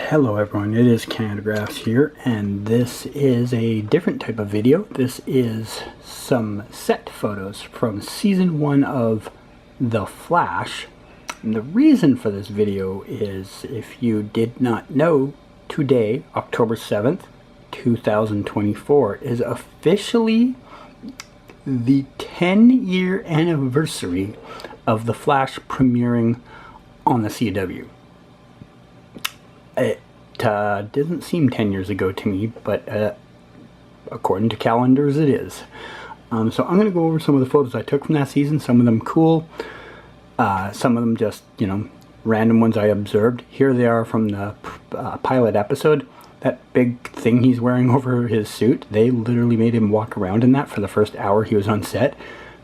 Hello everyone, it is Candice here, and this is a different type of video. This is some set photos from season 1 of The Flash. And the reason for this video is, if you did not know, today, October 7th, 2024, is officially the 10-year anniversary of The Flash premiering on the CW. It doesn't seem 10 years ago to me, but according to calendars it is. So I'm going to go over some of the photos I took from that season, some of them cool, some of them just, random ones I observed. Here they are from the pilot episode. That big thing he's wearing over his suit, they literally made him walk around in that for the first hour he was on set,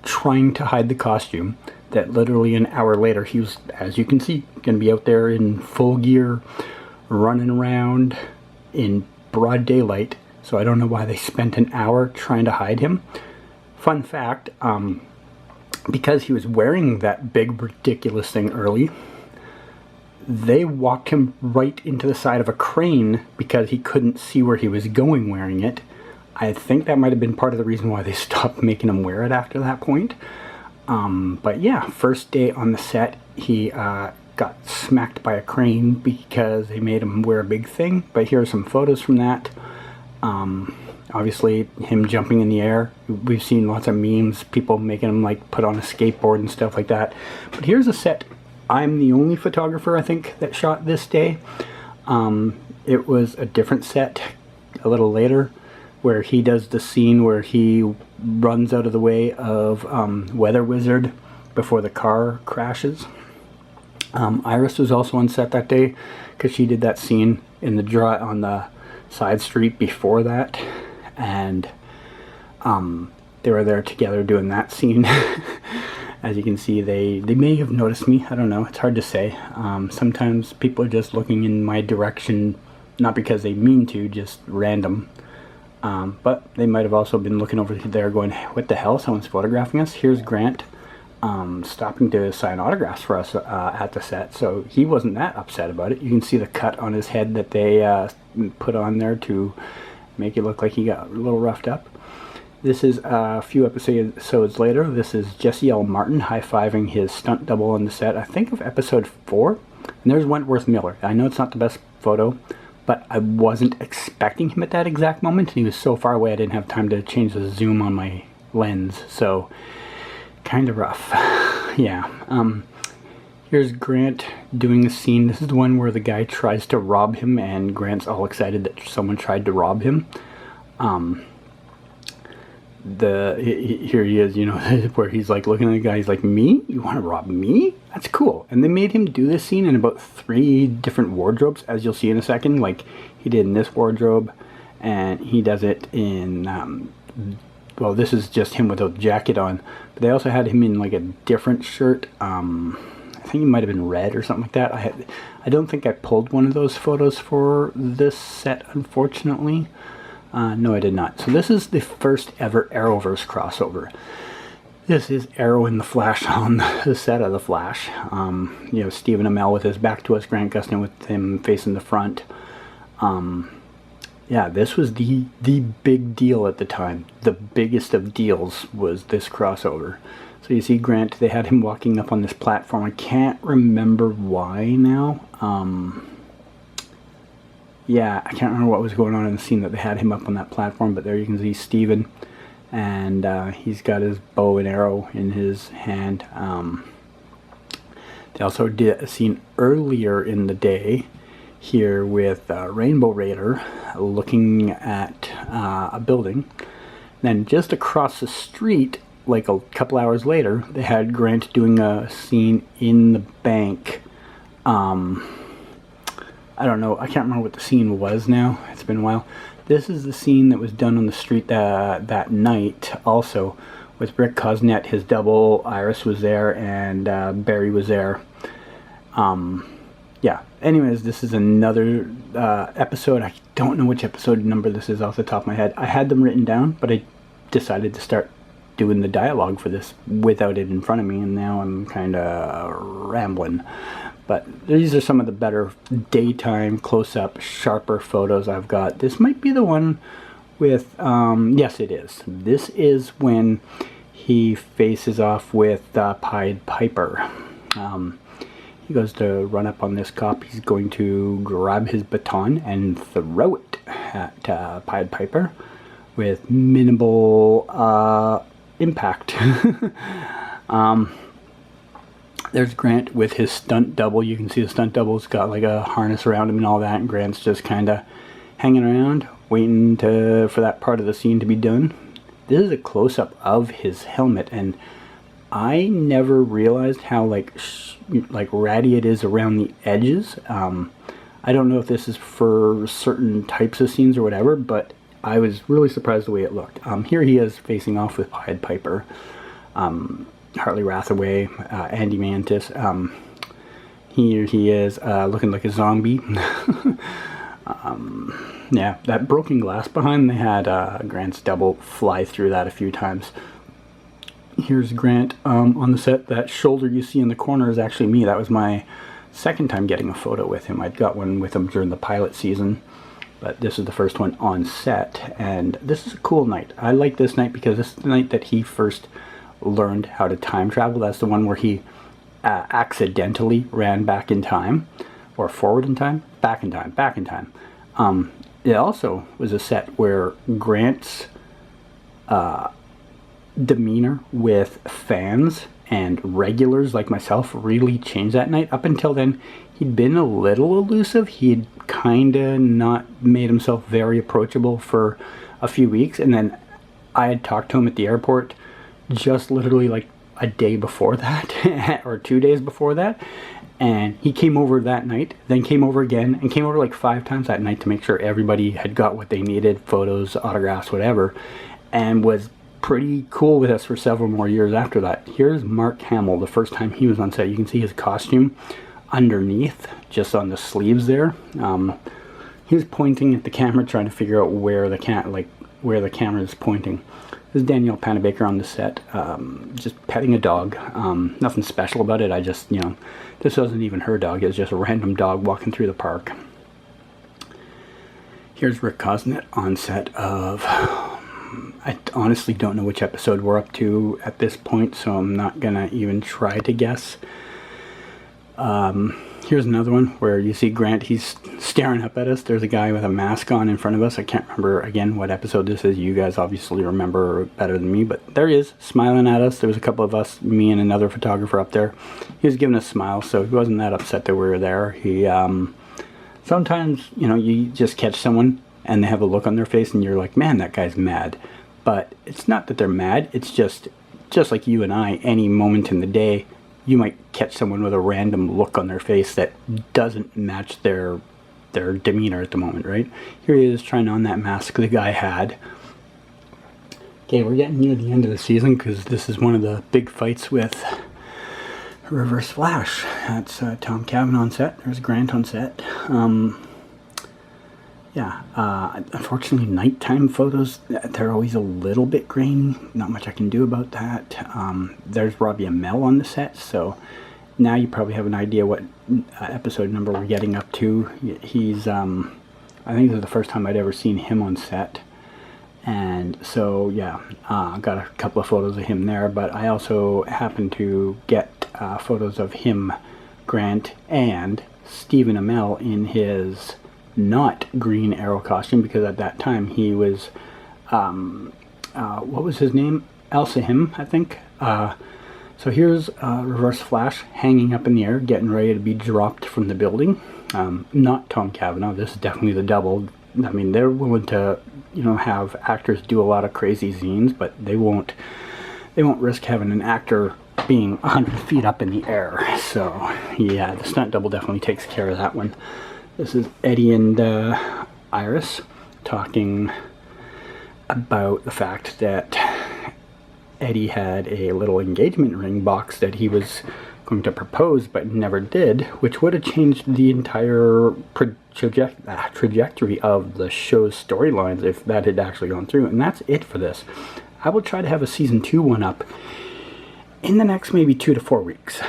trying to hide the costume. That literally an hour later he was, as you can see, going to be out there in full gear, running around in broad daylight. So I don't know why they spent an hour trying to hide him. Fun fact, because he was wearing that big ridiculous thing early, they walked him right into the side of a crane because he couldn't see where he was going wearing it. I think that might have been part of the reason why they stopped making him wear it after that point. But yeah, first day on the set, he got smacked by a crane because they made him wear a big thing. But here are some photos from that. Obviously him jumping in the air. We've seen lots of memes, people making him like put on a skateboard and stuff like that. But here's a set. I'm the only photographer, I think, that shot this day. It was a different set a little later, where he does the scene where he runs out of the way of Weather Wizard before the car crashes. Iris was also on set that day because she did that scene in the on the side street before that, and they were there together doing that scene. As you can see, they may have noticed me. I don't know. It's hard to say. Sometimes people are just looking in my direction, not because they mean to, just random. But they might have also been looking over there going, what the hell, someone's photographing us? Here's Grant stopping to sign autographs for us at the set, so he wasn't that upset about it. You can see the cut on his head that they put on there to make it look like he got a little roughed up. This is a few episodes later. This is Jesse L. Martin high-fiving his stunt double on the set, I think of episode 4. And there's Wentworth Miller. I know it's not the best photo, but I wasn't expecting him at that exact moment. He was so far away I didn't have time to change the zoom on my lens, so kind of rough. Yeah. Here's Grant doing a scene. This is the one where the guy tries to rob him and Grant's all excited that someone tried to rob him. Here he is, where he's like looking at the guy, he's like, me? You want to rob me? That's cool. And they made him do this scene in about 3 different wardrobes, as you'll see in a second. Like, he did in this wardrobe, and he does it in, well, this is just him without the jacket on. But they also had him in like a different shirt. I think it might have been red or something like that. I don't think I pulled one of those photos for this set, unfortunately. No, I did not. So this is the first ever Arrowverse crossover. This is Arrow and the Flash on the set of the Flash. Stephen Amell with his back to us, Grant Gustin with him facing the front. Yeah, this was the big deal at the time. The biggest of deals was this crossover. So you see Grant, they had him walking up on this platform. I can't remember why now. Yeah, I can't remember what was going on in the scene that they had him up on that platform, but there you can see Stephen, and he's got his bow and arrow in his hand. They also did a scene earlier in the day here with Rainbow Raider looking at a building. Then just across the street, like a couple hours later, they had Grant doing a scene in the bank. I don't know, I can't remember what the scene was now. It's been a while. This is the scene that was done on the street that night also, with Rick Cosnett, his double. Iris was there, and Barry was there. Yeah, anyways, this is another episode. I don't know which episode number this is off the top of my head. I had them written down, but I decided to start doing the dialogue for this without it in front of me, and now I'm kind of rambling. But these are some of the better daytime, close-up, sharper photos I've got. This might be the one with, yes it is. This is when he faces off with Pied Piper. He goes to run up on this cop. He's going to grab his baton and throw it at Pied Piper with minimal impact. There's Grant with his stunt double. You can see the stunt double's got like a harness around him and all that, and Grant's just kind of hanging around, waiting for that part of the scene to be done. This is a close-up of his helmet, and I never realized how like ratty it is around the edges. I don't know if this is for certain types of scenes or whatever, but I was really surprised the way it looked. Here he is facing off with Pied Piper. Hartley Rathaway, Andy Mientus. Here he is looking like a zombie. Yeah, that broken glass behind, they had Grant's double fly through that a few times. Here's Grant on the set. That shoulder you see in the corner is actually me. That was my second time getting a photo with him. I'd got one with him during the pilot season, but this is the first one on set, and this is a cool night. I like this night because this is the night that he first learned how to time travel. That's the one where he accidentally ran back in time, or forward in time, back in time, back in time. It also was a set where Grant's demeanor with fans and regulars like myself really changed that night. Up until then, he'd been a little elusive. He'd kind of not made himself very approachable for a few weeks, and then I had talked to him at the airport just literally like a day before that or 2 days before that, and he came over that night, then came over again, and came over like 5 times that night to make sure everybody had got what they needed, photos, autographs, whatever, and was pretty cool with us for several more years after that. Here's Mark Hamill, the first time he was on set. You can see his costume underneath, just on the sleeves there. He was pointing at the camera, trying to figure out where the camera is pointing. This is Danielle Panabaker on the set, just petting a dog. Nothing special about it. I just, this wasn't even her dog. It was just a random dog walking through the park. Here's Rick Cosnett on set of, I honestly don't know which episode we're up to at this point, so I'm not gonna even try to guess. Here's another one where you see Grant, he's staring up at us. There's a guy with a mask on in front of us. I can't remember, again, what episode this is. You guys obviously remember better than me, but there he is, smiling at us. There was a couple of us, me and another photographer up there. He was giving us smiles, so he wasn't that upset that we were there. He, sometimes, you just catch someone and they have a look on their face and you're like, man, that guy's mad. But it's not that they're mad, it's just like you and I, any moment in the day, you might catch someone with a random look on their face that doesn't match their demeanor at the moment, right? Here he is trying on that mask the guy had. Okay, we're getting near the end of the season because this is one of the big fights with Reverse Flash. That's Tom Cavanagh on set. There's Grant on set. Unfortunately, nighttime photos, they're always a little bit grainy. Not much I can do about that. There's Robbie Amell on the set, so now you probably have an idea what episode number we're getting up to. He's, I think this is the first time I'd ever seen him on set. And so, yeah, got a couple of photos of him there, but I also happened to get photos of him, Grant, and Stephen Amell in his not Green Arrow costume, because at that time he was, what was his name? Him, I think. So here's Reverse Flash hanging up in the air, getting ready to be dropped from the building. Not Tom Cavanagh. This is definitely the double. I mean, they're willing to, have actors do a lot of crazy scenes, but they won't risk having an actor being 100 feet up in the air. So yeah, the stunt double definitely takes care of that one. This is Eddie and Iris talking about the fact that Eddie had a little engagement ring box that he was going to propose but never did, which would have changed the entire trajectory of the show's storylines if that had actually gone through. And that's it for this. I will try to have a season 2 one up in the next maybe 2 to 4 weeks.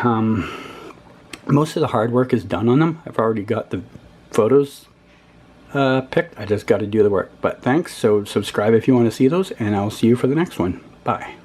most of the hard work is done on them. I've already got the photos picked. I just got to do the work. But thanks. So subscribe if you want to see those, and I'll see you for the next one. Bye.